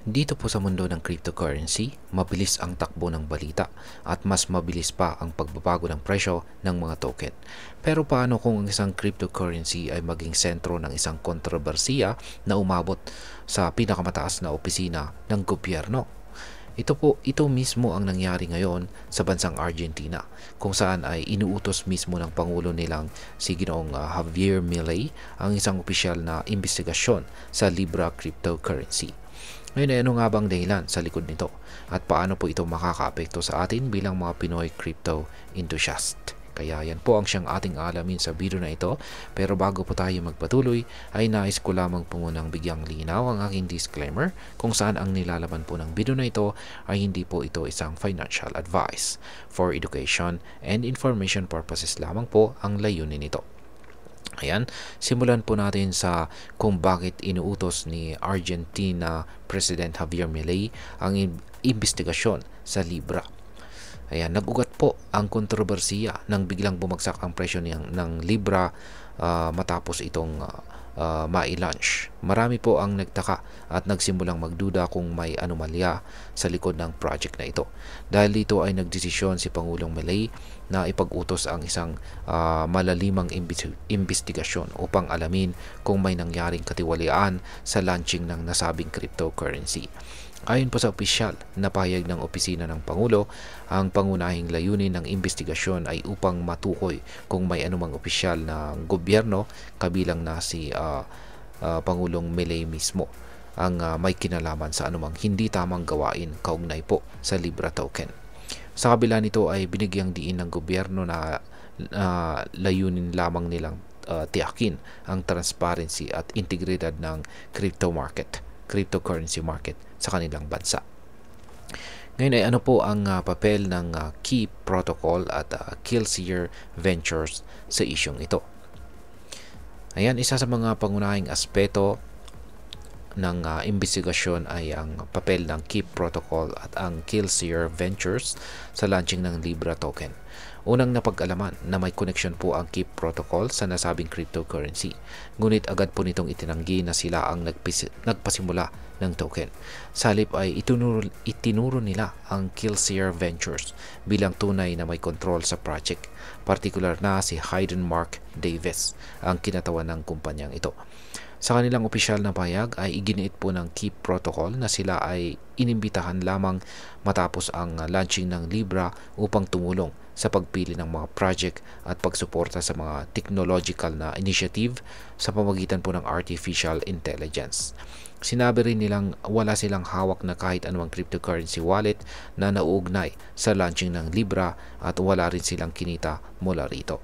Dito po sa mundo ng cryptocurrency, mabilis ang takbo ng balita at mas mabilis pa ang pagbabago ng presyo ng mga token. Pero paano kung ang isang cryptocurrency ay maging sentro ng isang kontrobersiya na umabot sa pinakamataas na opisina ng gobyerno? Ito mismo ang nangyari ngayon sa bansang Argentina, kung saan ay inuutos mismo ng Pangulo nilang si Ginoong Javier Milei ang isang opisyal na investigasyon sa Libra cryptocurrency. Ngayon ay ano nga bang dahilan sa likod nito at paano po ito makakaapekto sa atin bilang mga Pinoy crypto enthusiast? Kaya yan po ang siyang ating alamin sa video na ito. Pero bago po tayo magpatuloy ay nais ko lamang po munang bigyang linaw ang aking disclaimer kung saan ang nilalaman po ng video na ito ay hindi po ito isang financial advice. For education and information purposes lamang po ang layunin nito. Ayan, simulan po natin sa kung bakit inuutos ni Argentina President Javier Milei ang investigasyon sa Libra. Ayan, nag-ugat po ang kontrobersiya nang biglang bumagsak ang presyo ng Libra matapos itong ma-launch. Marami po ang nagtaka at nagsimulang magduda kung may anomalya sa likod ng project na ito. Dahil dito ay nagdesisyon si Pangulong Milei na ipag-utos ang isang malalimang investigasyon upang alamin kung may nangyaring katiwalian sa launching ng nasabing cryptocurrency. Ayon po sa opisyal na pahayag ng opisina ng Pangulo, ang pangunahing layunin ng investigasyon ay upang matukoy kung may anumang opisyal ng gobyerno kabilang na si Pangulong Milei mismo ang may kinalaman sa anumang hindi tamang gawain kaugnay po sa Libra token. Sa kabila nito ay binigyang diin ng gobyerno na layunin lamang nilang tiyakin ang transparency at integridad ng cryptocurrency market sa kanilang bansa. Ngayon ay ano po ang papel ng Key Protocol at Killseer Ventures sa isyong ito? Ayan, isa sa mga pangunahing aspeto ng investigasyon ay ang papel ng Key Protocol at ang Killseer Ventures sa launching ng Libra token. Unang napag-alaman na may connection po ang Key Protocol sa nasabing cryptocurrency. Ngunit agad po nitong itinanggi na sila ang nagpasimula ng token. Sa halip ay itinuro nila ang Killseer Ventures bilang tunay na may control sa project. Partikular na si Hayden Mark Davis ang kinatawan ng kumpanyang ito. Sa kanilang opisyal na pahayag ay iginiit po ng Key Protocol na sila ay inimbitahan lamang matapos ang launching ng Libra upang tumulong sa pagpili ng mga project at pagsuporta sa mga technological na initiative sa pamamagitan po ng artificial intelligence. Sinabi rin nilang wala silang hawak na kahit anumang cryptocurrency wallet na nauugnay sa launching ng Libra at wala rin silang kinita mula rito.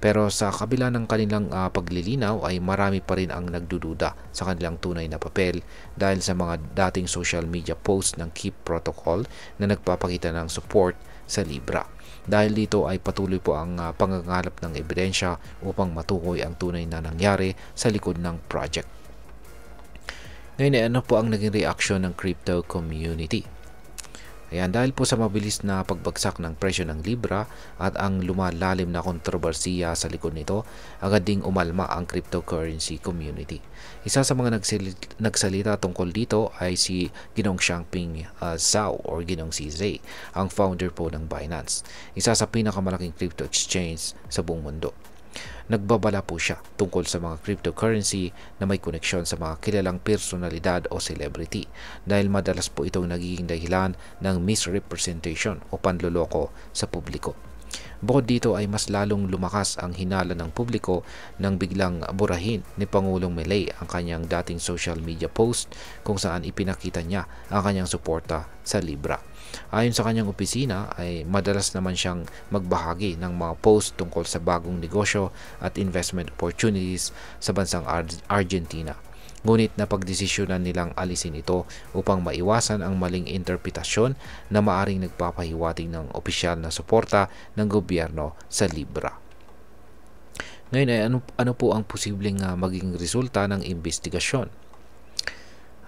Pero sa kabila ng kanilang paglilinaw ay marami pa rin ang nagdududa sa kanilang tunay na papel dahil sa mga dating social media posts ng Key Protocol na nagpapakita ng support sa Libra. Dahil dito ay patuloy po ang pangangalap ng ebidensya upang matukoy ang tunay na nangyari sa likod ng project. Ngayon ay ano po ang naging reaksyon ng crypto community? Ayan, dahil po sa mabilis na pagbagsak ng presyo ng Libra at ang lumalalim na kontrobersiya sa likod nito, agad ding umalma ang cryptocurrency community. Isa sa mga nagsalita tungkol dito ay si Ginong Xiangping Zhao or Ginong CZ, ang founder po ng Binance, isa sa pinakamalaking crypto exchange sa buong mundo. Nagbabala po siya tungkol sa mga cryptocurrency na may koneksyon sa mga kilalang personalidad o celebrity dahil madalas po itong nagiging dahilan ng misrepresentation o panloloko sa publiko. Bukod dito ay mas lalong lumakas ang hinala ng publiko nang biglang burahin ni Pangulong Milei ang kanyang dating social media post kung saan ipinakita niya ang kanyang suporta sa Libra. Ayon sa kanyang opisina ay madalas naman siyang magbahagi ng mga post tungkol sa bagong negosyo at investment opportunities sa bansang Argentina. Ngunit napagdesisyonan nilang alisin ito upang maiwasan ang maling interpretasyon na maaring nagpapahiwatig ng opisyal na suporta ng gobyerno sa Libra. Ngayon ay ano po ang posibleng maging resulta ng investigasyon?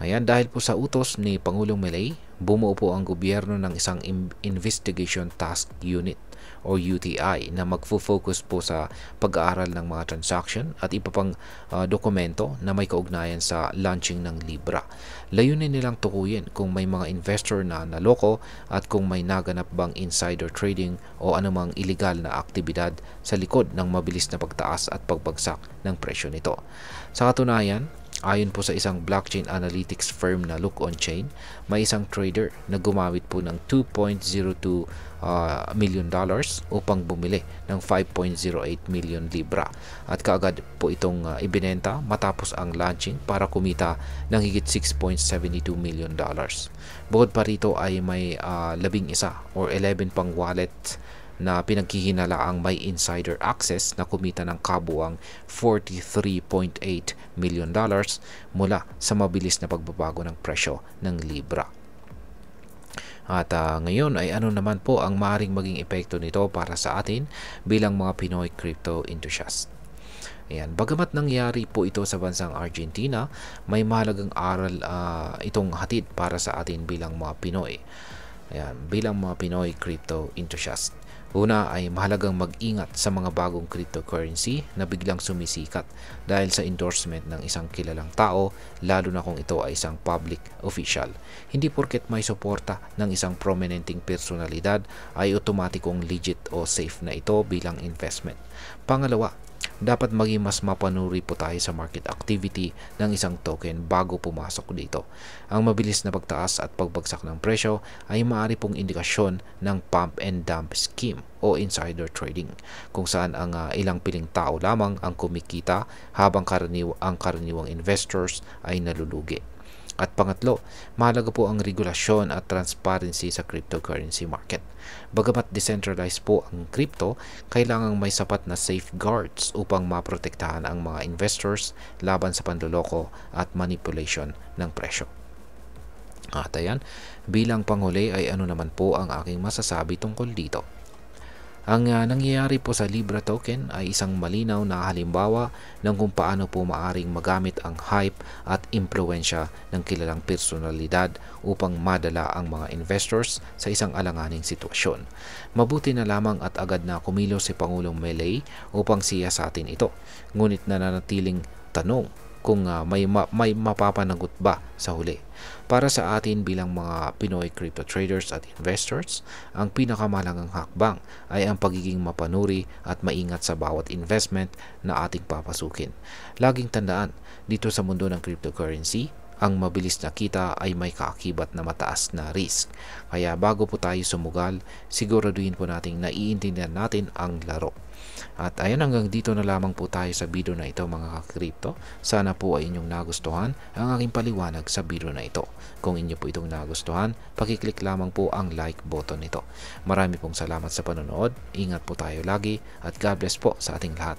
Ayan, dahil po sa utos ni Pangulong Milei, bumuo po ang gobyerno ng isang investigation task unit o UTI na magfo-focus po sa pag-aaral ng mga transaction at iba pang dokumento na may kaugnayan sa launching ng Libra. Layunin nilang tukuyin kung may mga investor na naloko at kung may naganap bang insider trading o anumang illegal na aktibidad sa likod ng mabilis na pagtaas at pagbagsak ng presyo nito. Sa katunayan, ayon po sa isang blockchain analytics firm na Look On Chain, may isang trader na gumamit po ng $2.02 million upang bumili ng 5.08 million Libra at kaagad po itong ibinenta matapos ang launching para kumita ng higit $6.72 million. Bukod pa rito ay may 11 or 11 pang wallet na pinaghihinalaang may insider access na kumita ng kabuang $43.8 million mula sa mabilis na pagbabago ng presyo ng Libra. At ngayon ay ano naman po ang maaaring maging epekto nito para sa atin bilang mga Pinoy crypto enthusiasts. Ayan, bagamat nangyari po ito sa bansang Argentina, may mahalagang aral itong hatid para sa atin bilang mga Pinoy. Ayan, bilang mga Pinoy crypto enthusiasts. Una ay mahalagang mag-ingat sa mga bagong cryptocurrency na biglang sumisikat dahil sa endorsement ng isang kilalang tao, lalo na kung ito ay isang public official. Hindi porket may suporta ng isang prominenteng personalidad ay otomatikong legit o safe na ito bilang investment. Pangalawa, dapat maging mas mapanuri po tayo sa market activity ng isang token bago pumasok dito. Ang mabilis na pagtaas at pagbagsak ng presyo ay maaari pong indikasyon ng pump and dump scheme o insider trading, kung saan ang ilang piling tao lamang ang kumikita habang ang karaniwang investors ay nalulugi. At pangatlo, mahalaga po ang regulasyon at transparency sa cryptocurrency market. Bagamat decentralized po ang crypto, kailangang may sapat na safeguards upang maprotektahan ang mga investors laban sa panloloko at manipulation ng presyo. At ayan, bilang panghuli ay ano naman po ang aking masasabi tungkol dito. Ang nangyayari po sa Libra token ay isang malinaw na halimbawa ng kung paano po maaring magamit ang hype at impluensya ng kilalang personalidad upang madala ang mga investors sa isang alanganing sitwasyon. Mabuti na lamang at agad na kumilos si Pangulong Milei upang siyasatin ito, ngunit nananatiling tanong kung may mapapanagot ba sa huli. Para sa atin bilang mga Pinoy crypto traders at investors, ang pinakamalagang hakbang ay ang pagiging mapanuri at maingat sa bawat investment na ating papasukin. Laging tandaan, dito sa mundo ng cryptocurrency, ang mabilis na kita ay may kaakibat na mataas na risk. Kaya bago po tayo sumugal, siguraduhin po nating naiintindihan natin ang laro. At ayan, hanggang dito na lamang po tayo sa video na ito mga ka-crypto. Sana po ay inyong nagustuhan ang aking paliwanag sa video na ito. Kung inyo po itong nagustuhan, pakiclick lamang po ang like button nito. Marami pong salamat sa panonood. Ingat po tayo lagi at God bless po sa ating lahat.